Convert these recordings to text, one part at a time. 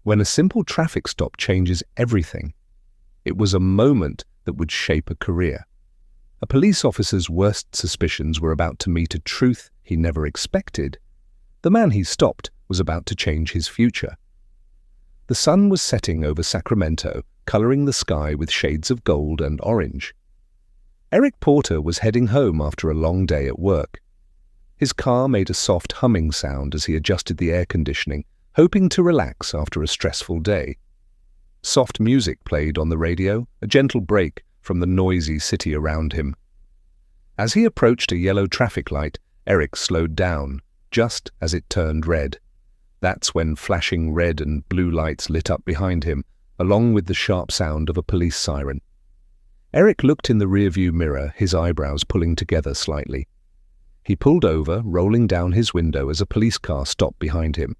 when a simple traffic stop changes everything. It was a moment that would shape a career. A police officer's worst suspicions were about to meet a truth he never expected. The man he stopped was about to change his future. The sun was setting over Sacramento, coloring the sky with shades of gold and orange. Eric Porter was heading home after a long day at work. His car made a soft humming sound as he adjusted the air conditioning, hoping to relax after a stressful day. Soft music played on the radio, a gentle break from the noisy city around him. As he approached a yellow traffic light, Eric slowed down, just as it turned red. That's when flashing red and blue lights lit up behind him, along with the sharp sound of a police siren. Eric looked in the rearview mirror, his eyebrows pulling together slightly. He pulled over, rolling down his window as a police car stopped behind him.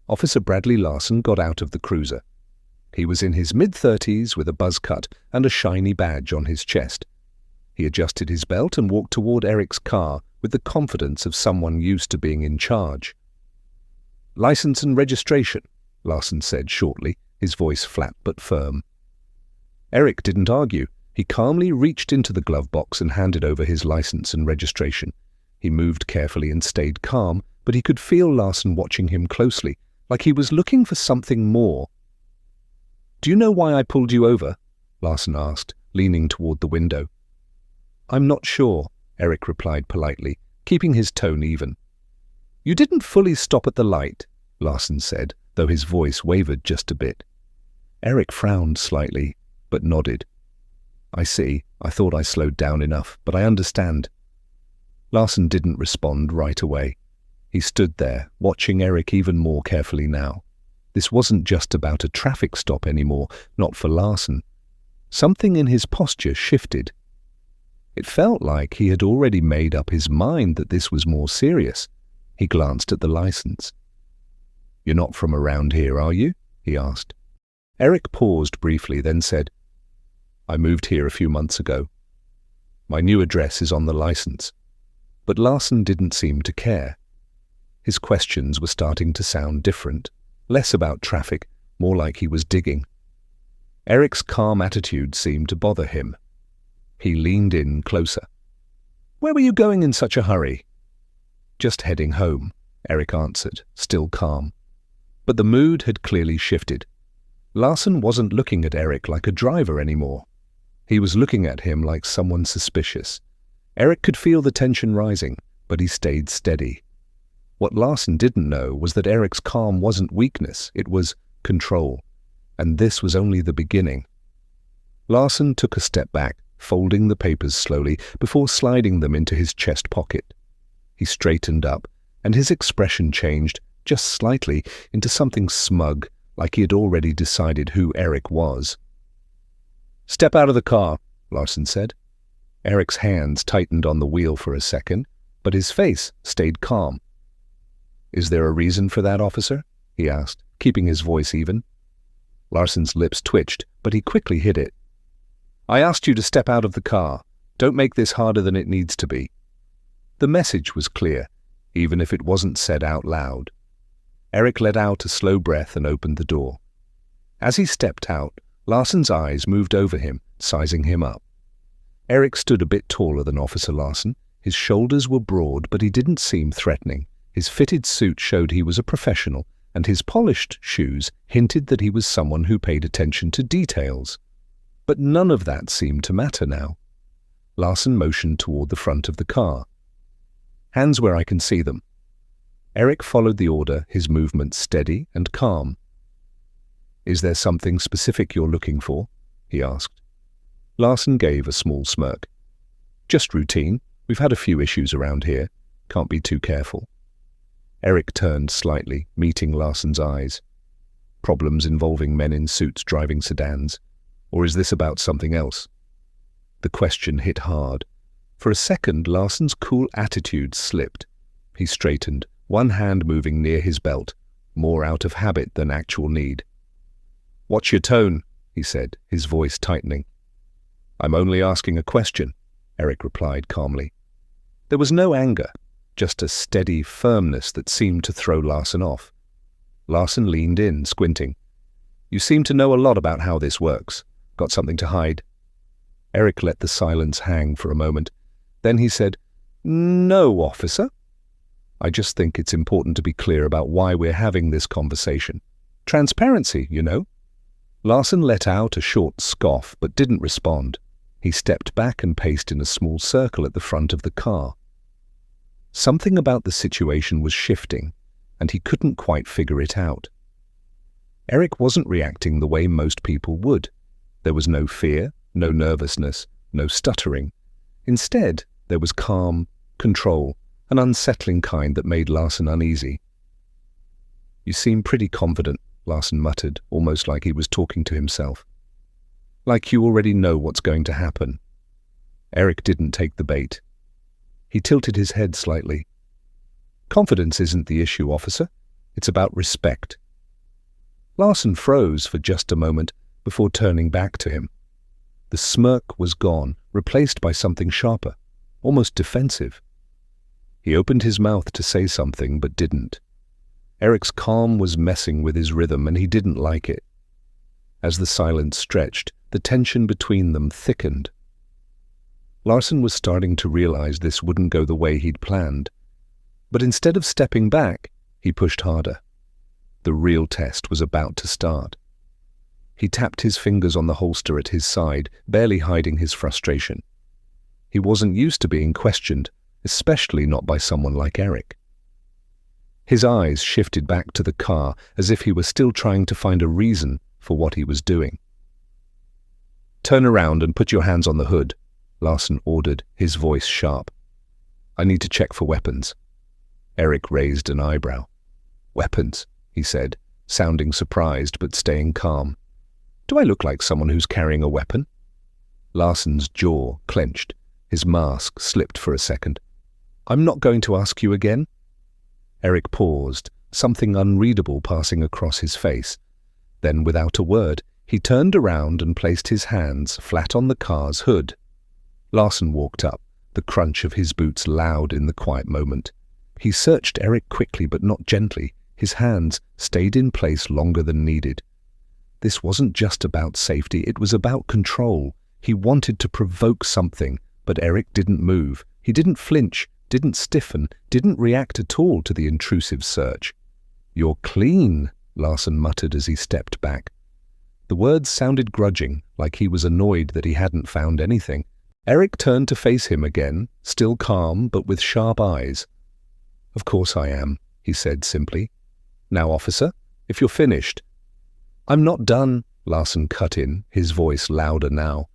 Officer Bradley Larson got out of the cruiser. He was in his mid-30s with a buzz cut and a shiny badge on his chest. He adjusted his belt and walked toward Eric's car with the confidence of someone used to being in charge. "License and registration," Larson said shortly, his voice flat but firm. Eric didn't argue. He calmly reached into the glove box and handed over his license and registration. He moved carefully and stayed calm, but he could feel Larson watching him closely, like he was looking for something more. "Do you know why I pulled you over?" Larson asked, leaning toward the window. "I'm not sure," Eric replied politely, keeping his tone even. "You didn't fully stop at the light," Larson said, though his voice wavered just a bit. Eric frowned slightly, but nodded. "I see. I thought I slowed down enough, but I understand." Larson didn't respond right away. He stood there, watching Eric even more carefully now. This wasn't just about a traffic stop anymore, not for Larson. Something in his posture shifted. It felt like he had already made up his mind that this was more serious. He glanced at the license. "You're not from around here, are you?" he asked. Eric paused briefly, then said, "I moved here a few months ago. My new address is on the license." But Larson didn't seem to care. His questions were starting to sound different, less about traffic, more like he was digging. Eric's calm attitude seemed to bother him. He leaned in closer. "Where were you going in such a hurry?" "Just heading home," Eric answered, still calm. But the mood had clearly shifted. Larson wasn't looking at Eric like a driver anymore. He was looking at him like someone suspicious. Eric could feel the tension rising, but he stayed steady. What Larson didn't know was that Eric's calm wasn't weakness, it was control. And this was only the beginning. Larson took a step back, folding the papers slowly before sliding them into his chest pocket. He straightened up, and his expression changed, just slightly, into something smug, like he had already decided who Eric was. "Step out of the car," Larson said. Eric's hands tightened on the wheel for a second, but his face stayed calm. "Is there a reason for that, officer?" he asked, keeping his voice even. Larson's lips twitched, but he quickly hid it. "I asked you to step out of the car. Don't make this harder than it needs to be." The message was clear, even if it wasn't said out loud. Eric let out a slow breath and opened the door. As he stepped out, Larson's eyes moved over him, sizing him up. Eric stood a bit taller than Officer Larson. His shoulders were broad, but he didn't seem threatening. His fitted suit showed he was a professional, and his polished shoes hinted that he was someone who paid attention to details. But none of that seemed to matter now. Larson motioned toward the front of the car. "Hands where I can see them." Eric followed the order, his movements steady and calm. "Is there something specific you're looking for?" he asked. Larson gave a small smirk. "Just routine. We've had a few issues around here. Can't be too careful." Eric turned slightly, meeting Larson's eyes. "Problems involving men in suits driving sedans? Or is this about something else?" The question hit hard. For a second, Larson's cool attitude slipped. He straightened, one hand moving near his belt, more out of habit than actual need. "Watch your tone," he said, his voice tightening. "I'm only asking a question," Eric replied calmly. There was no anger, just a steady firmness that seemed to throw Larson off. Larson leaned in, squinting. You seem to know a lot about how this works. Got something to hide?" Eric let the silence hang for a moment. Then he said, "No, officer. I just think it's important to be clear about why we're having this conversation. Transparency, you know." Larson let out a short scoff but didn't respond. He stepped back and paced in a small circle at the front of the car. Something about the situation was shifting, and he couldn't quite figure it out. Eric wasn't reacting the way most people would. There was no fear, no nervousness, no stuttering. Instead, there was calm, control, an unsettling kind that made Larson uneasy. "You seem pretty confident," Larson muttered, almost like he was talking to himself. "Like you already know what's going to happen." Eric didn't take the bait. He tilted his head slightly. "Confidence isn't the issue, officer. It's about respect." Larson froze for just a moment before turning back to him. The smirk was gone, replaced by something sharper, almost defensive. He opened his mouth to say something, but didn't. Eric's calm was messing with his rhythm, and he didn't like it. As the silence stretched, the tension between them thickened. Larson was starting to realize this wouldn't go the way he'd planned. But instead of stepping back, he pushed harder. The real test was about to start. He tapped his fingers on the holster at his side, barely hiding his frustration. He wasn't used to being questioned, especially not by someone like Eric. His eyes shifted back to the car as if he were still trying to find a reason for what he was doing. "Turn around and put your hands on the hood," Larson ordered, his voice sharp. "I need to check for weapons." Eric raised an eyebrow. "Weapons?" he said, sounding surprised but staying calm. "Do I look like someone who's carrying a weapon?" Larson's jaw clenched. His mask slipped for a second. "I'm not going to ask you again." Eric paused, something unreadable passing across his face. Then, without a word, he turned around and placed his hands flat on the car's hood. Larson walked up, the crunch of his boots loud in the quiet moment. He searched Eric quickly but not gently. His hands stayed in place longer than needed. This wasn't just about safety, it was about control. He wanted to provoke something, but Eric didn't move. He didn't flinch, didn't stiffen, didn't react at all to the intrusive search. "You're clean," Larson muttered as he stepped back. The words sounded grudging, like he was annoyed that he hadn't found anything. Eric turned to face him again, still calm but with sharp eyes. "Of course I am," he said simply. "Now, officer, if you're finished." "I'm not done," Larson cut in, his voice louder now.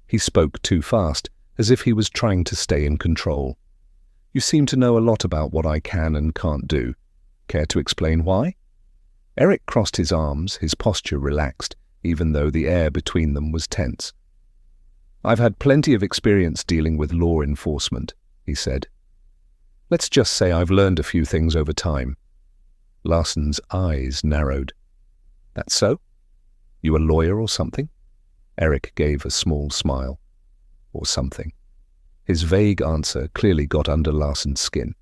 He spoke too fast, as if he was trying to stay in control. "You seem to know a lot about what I can and can't do. Care to explain why?" Eric crossed his arms, his posture relaxed, even though the air between them was tense. "I've had plenty of experience dealing with law enforcement," he said. "Let's just say I've learned a few things over time." Larson's eyes narrowed. "That's so? You a lawyer or something?" Eric gave a small smile. "Or something." His vague answer clearly got under Larson's skin.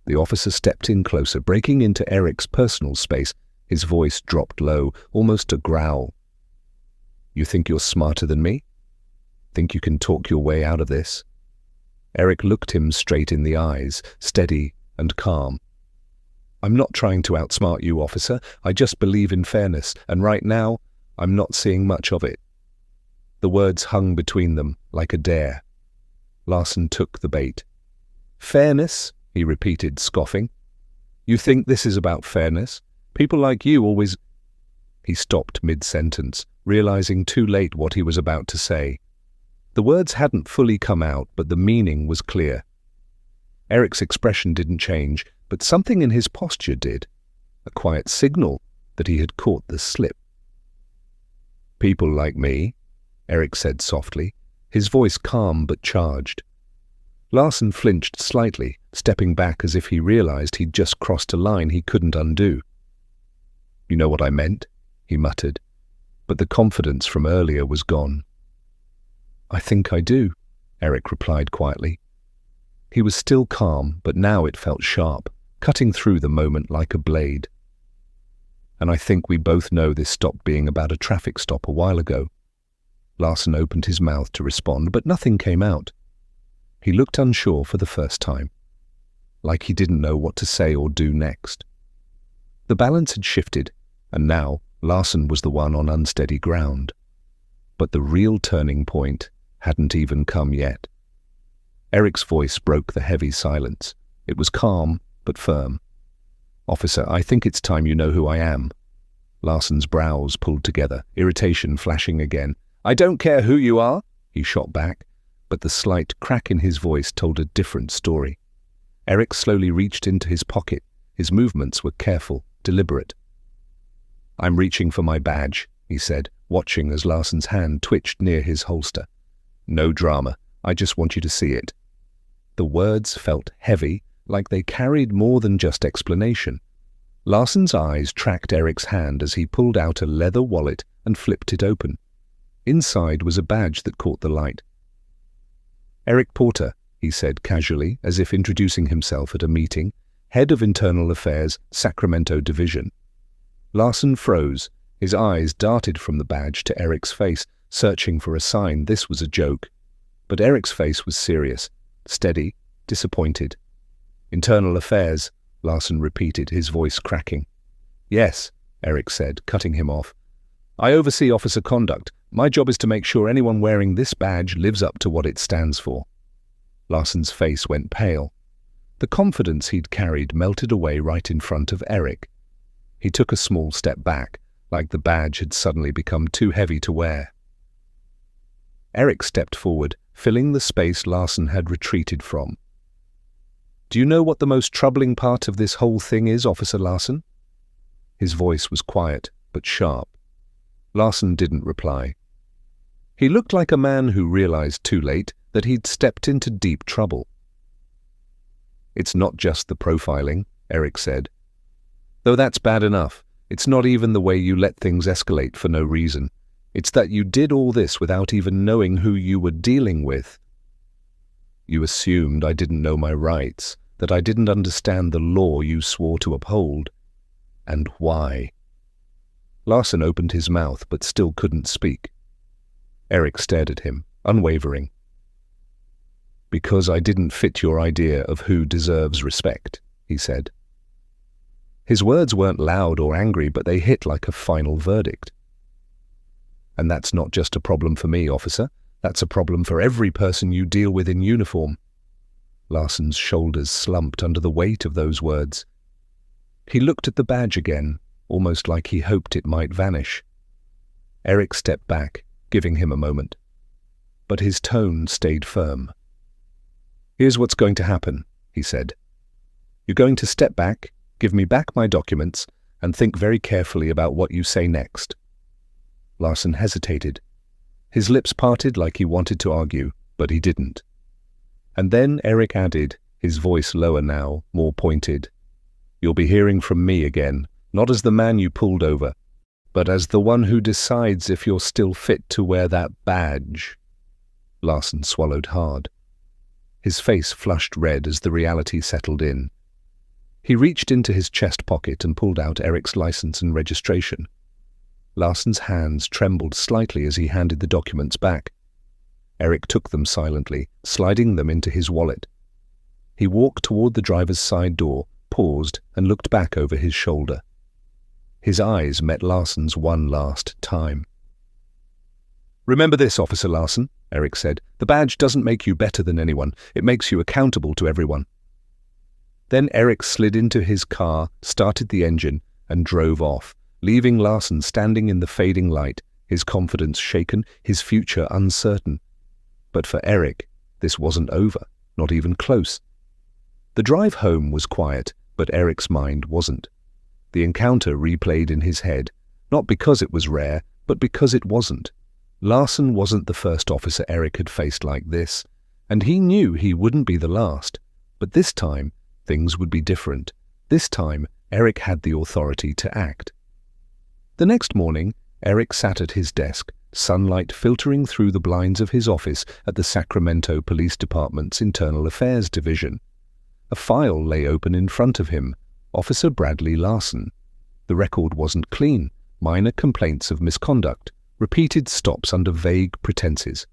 The officer stepped in closer, breaking into Eric's personal space. His voice dropped low, almost a growl. "You think you're smarter than me? Think you can talk your way out of this?" Eric looked him straight in the eyes, steady and calm. "I'm not trying to outsmart you, officer. I just believe in fairness, and right now, I'm not seeing much of it." The words hung between them like a dare. Larson took the bait. "Fairness?" he repeated, scoffing. "You think this is about fairness? People like you always—" He stopped mid-sentence, realizing too late what he was about to say. The words hadn't fully come out, but the meaning was clear. Eric's expression didn't change, but something in his posture did, a quiet signal that he had caught the slip. "People like me," Eric said softly, his voice calm but charged. Larson flinched slightly, stepping back as if he realized he'd just crossed a line he couldn't undo. "You know what I meant," he muttered, but the confidence from earlier was gone. "I think I do," Eric replied quietly. He was still calm, but now it felt sharp, cutting through the moment like a blade. and I think we both know this stopped being about a traffic stop a while ago." Larson opened his mouth to respond, but nothing came out. He looked unsure for the first time, like he didn't know what to say or do next. The balance had shifted, and now Larson was the one on unsteady ground. But the real turning point hadn't even come yet. Eric's voice broke the heavy silence. It was calm, but firm. "Officer, I think it's time you know who I am." Larson's brows pulled together, irritation flashing again. "I don't care who you are," he shot back, but the slight crack in his voice told a different story. Eric slowly reached into his pocket. His movements were careful, deliberate. "I'm reaching for my badge," he said, watching as Larson's hand twitched near his holster. "No drama. I just want you to see it." The words felt heavy, like they carried more than just explanation. Larson's eyes tracked Eric's hand as he pulled out a leather wallet and flipped it open. Inside was a badge that caught the light. "Eric Porter," he said casually, as if introducing himself at a meeting, "Head of Internal Affairs, Sacramento Division." Larson froze. His eyes darted from the badge to Eric's face, searching for a sign this was a joke. But Eric's face was serious, steady, disappointed. "Internal Affairs," Larson repeated, his voice cracking. "Yes," Eric said, cutting him off. "I oversee officer conduct. My job is to make sure anyone wearing this badge lives up to what it stands for." Larson's face went pale. The confidence he'd carried melted away right in front of Eric. He took a small step back, like the badge had suddenly become too heavy to wear. Eric stepped forward, filling the space Larson had retreated from. "Do you know what the most troubling part of this whole thing is, Officer Larson?" His voice was quiet, but sharp. Larson didn't reply. He looked like a man who realized too late that he'd stepped into deep trouble. "It's not just the profiling," Eric said. "Though that's bad enough. It's not even the way you let things escalate for no reason. It's that you did all this without even knowing who you were dealing with. You assumed I didn't know my rights, that I didn't understand the law you swore to uphold. And why?" Larson opened his mouth but still couldn't speak. Eric stared at him, unwavering. "Because I didn't fit your idea of who deserves respect," he said. His words weren't loud or angry, but they hit like a final verdict. "And that's not just a problem for me, officer. That's a problem for every person you deal with in uniform." Larson's shoulders slumped under the weight of those words. He looked at the badge again, almost like he hoped it might vanish. Eric stepped back, giving him a moment. But his tone stayed firm. "Here's what's going to happen," he said. "You're going to step back, give me back my documents, and think very carefully about what you say next." Larson hesitated. His lips parted like he wanted to argue, but he didn't. And then Eric added, his voice lower now, more pointed, "You'll be hearing from me again, not as the man you pulled over, but as the one who decides if you're still fit to wear that badge." Larson swallowed hard. His face flushed red as the reality settled in. He reached into his chest pocket and pulled out Eric's license and registration. Larson's hands trembled slightly as he handed the documents back. Eric took them silently, sliding them into his wallet. He walked toward the driver's side door, paused, and looked back over his shoulder. His eyes met Larson's one last time. "Remember this, Officer Larson," Eric said. "The badge doesn't make you better than anyone. It makes you accountable to everyone." Then Eric slid into his car, started the engine, and drove off, leaving Larson standing in the fading light, his confidence shaken, his future uncertain. But for Eric, this wasn't over, not even close. The drive home was quiet, but Eric's mind wasn't. The encounter replayed in his head, not because it was rare, but because it wasn't. Larson wasn't the first officer Eric had faced like this, and he knew he wouldn't be the last. But this time, things would be different. This time, Eric had the authority to act. The next morning, Eric sat at his desk, sunlight filtering through the blinds of his office at the Sacramento Police Department's Internal Affairs Division. A file lay open in front of him, Officer Bradley Larson. The record wasn't clean. Minor complaints of misconduct, repeated stops under vague pretenses.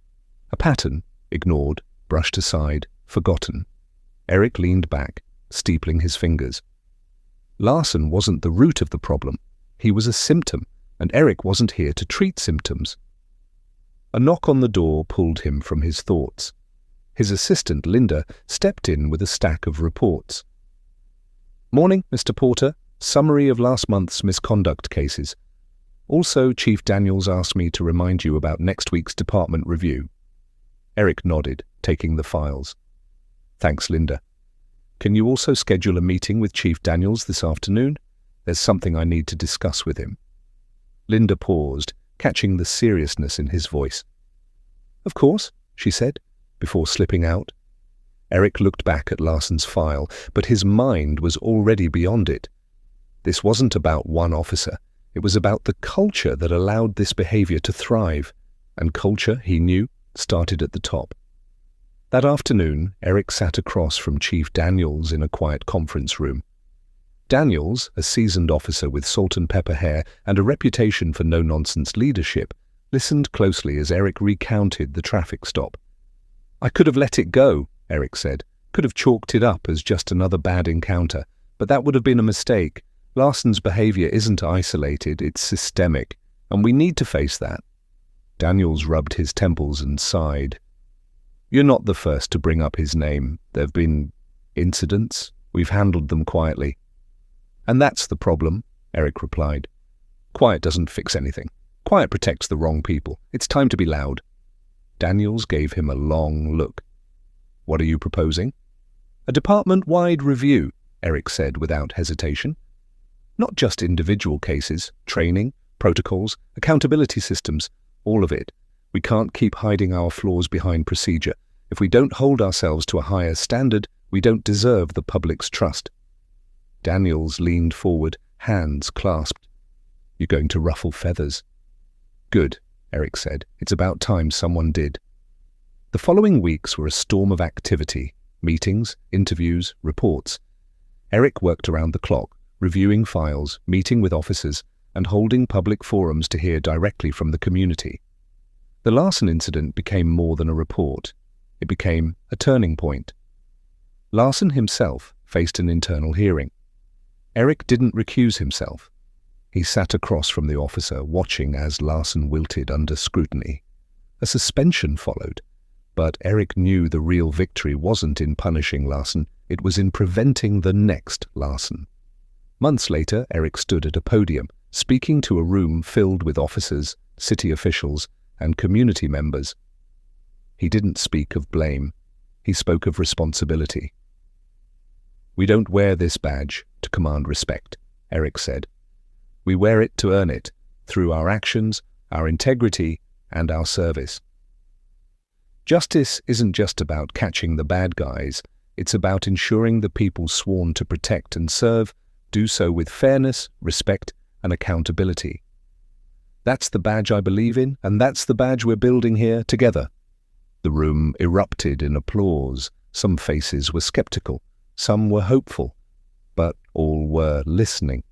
A pattern, ignored, brushed aside, forgotten. Eric leaned back, steepling his fingers. Larson wasn't the root of the problem. He was a symptom, and Eric wasn't here to treat symptoms. A knock on the door pulled him from his thoughts. His assistant, Linda, stepped in with a stack of reports. "Morning, Mr. Porter. Summary of last month's misconduct cases. Also, Chief Daniels asked me to remind you about next week's department review." Eric nodded, taking the files. "Thanks, Linda. Can you also schedule a meeting with Chief Daniels this afternoon? There's something I need to discuss with him." Linda paused, catching the seriousness in his voice. "Of course," she said, before slipping out. Eric looked back at Larson's file, but his mind was already beyond it. This wasn't about one officer. It was about the culture that allowed this behavior to thrive, and culture, he knew, started at the top. That afternoon, Eric sat across from Chief Daniels in a quiet conference room. Daniels, a seasoned officer with salt and pepper hair and a reputation for no-nonsense leadership, listened closely as Eric recounted the traffic stop. "I could have let it go," Eric said. "Could have chalked it up as just another bad encounter, but that would have been a mistake. Larson's behavior isn't isolated, it's systemic, and we need to face that." Daniels rubbed his temples and sighed. "You're not the first to bring up his name. There've been incidents. We've handled them quietly." "And that's the problem," Eric replied. "Quiet doesn't fix anything. Quiet protects the wrong people. It's time to be loud." Daniels gave him a long look. "What are you proposing?" "A department-wide review," Eric said without hesitation. "Not just individual cases, training, protocols, accountability systems, all of it. We can't keep hiding our flaws behind procedure. If we don't hold ourselves to a higher standard, we don't deserve the public's trust." Daniels leaned forward, hands clasped. "You're going to ruffle feathers." "Good," Eric said. "It's about time someone did." The following weeks were a storm of activity, meetings, interviews, reports. Eric worked around the clock, reviewing files, meeting with officers, and holding public forums to hear directly from the community. The Larson incident became more than a report. It became a turning point. Larson himself faced an internal hearing. Eric didn't recuse himself. He sat across from the officer, watching as Larson wilted under scrutiny. A suspension followed, but Eric knew the real victory wasn't in punishing Larson, it was in preventing the next Larson. Months later, Eric stood at a podium, speaking to a room filled with officers, city officials, and community members. He didn't speak of blame. He spoke of responsibility. "We don't wear this badge to command respect," Eric said. "We wear it to earn it, through our actions, our integrity, and our service. Justice isn't just about catching the bad guys, it's about ensuring the people sworn to protect and serve do so with fairness, respect, and accountability. That's the badge I believe in, and that's the badge we're building here together." The room erupted in applause. Some faces were skeptical, some were hopeful, but all were listening.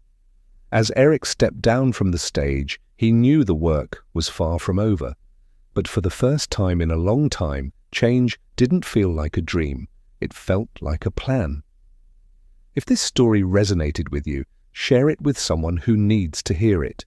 As Eric stepped down from the stage, he knew the work was far from over. But for the first time in a long time, change didn't feel like a dream. It felt like a plan. If this story resonated with you, share it with someone who needs to hear it.